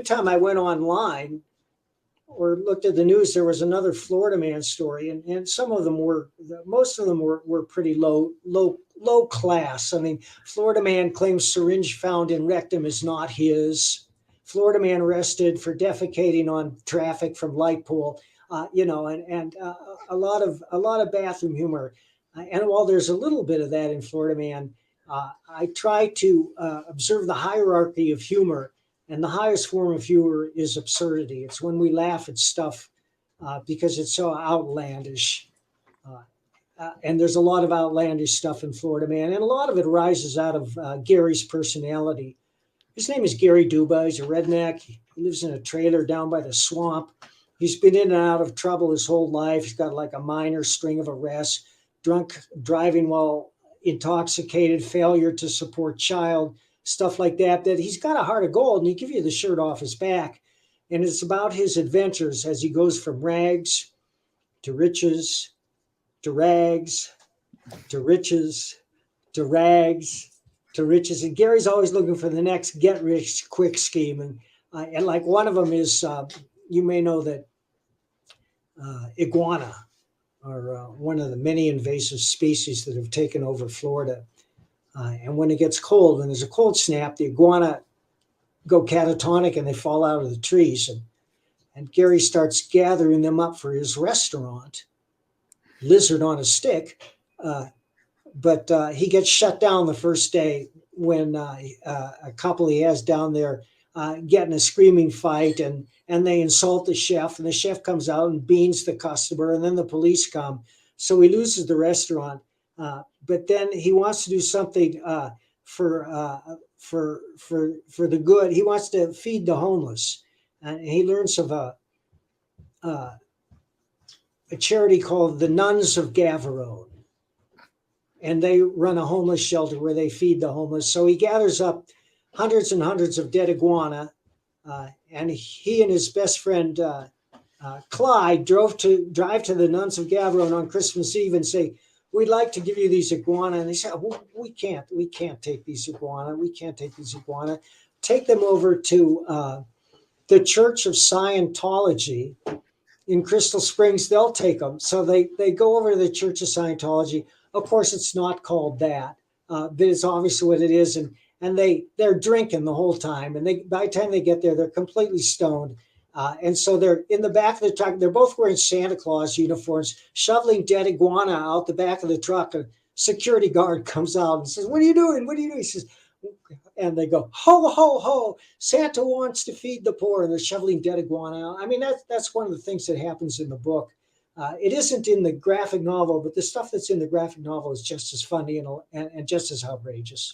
every time I went online or looked at the news, there was another Florida man story, and some of them were, most of them were pretty low class. I mean, Florida man claims syringe found in rectum is not his. Florida man arrested for defecating on traffic from light pole. A lot of bathroom humor. And while there's a little bit of that in Florida man, I try to observe the hierarchy of humor. And the highest form of humor is absurdity. It's when we laugh at stuff because it's so outlandish. And there's a lot of outlandish stuff in Florida man. And a lot of it arises out of Gary's personality. His name is Gary Duba. He's a redneck. He lives in a trailer down by the swamp. He's been in and out of trouble his whole life. He's got like a minor string of arrests, drunk driving while intoxicated, failure to support child, stuff like that, that he's got a heart of gold, and he give you the shirt off his back. And it's about his adventures as he goes from rags to riches, to rags, to riches, to rags, to riches. And Gary's always looking for the next get rich quick scheme. And like one of them is, you may know that iguana are one of the many invasive species that have taken over Florida. And when it gets cold, when there's a cold snap, the iguana go catatonic and they fall out of the trees. And Gary starts gathering them up for his restaurant, Lizard on a Stick. But he gets shut down the first day when a couple he has down there get in a screaming fight, and they insult the chef, and the chef comes out and beans the customer, and then the police come. So he loses the restaurant. But then he wants to do something for the good. He wants to feed the homeless, and he learns of a charity called the Nuns of Gavarone, and they run a homeless shelter where they feed the homeless. So he gathers up hundreds and hundreds of dead iguana, and he and his best friend Clyde drive to the Nuns of Gavarone on Christmas Eve and say, "We'd like to give you these iguana." And they said, we can't take these iguana. We can't take these iguana. Take them over to the Church of Scientology in Crystal Springs. They'll take them. So they go over to the Church of Scientology. Of course, it's not called that, but it's obviously what it is. And they're drinking the whole time. And by the time they get there, they're completely stoned. And so they're in the back of the truck. They're both wearing Santa Claus uniforms, shoveling dead iguana out the back of the truck. A security guard comes out and says, "What are you doing? What are you doing?" He says, and they go, "Ho, ho, ho, Santa wants to feed the poor." And they're shoveling dead iguana out. I mean, that's one of the things that happens in the book. It isn't in the graphic novel, but the stuff that's in the graphic novel is just as funny and just as outrageous.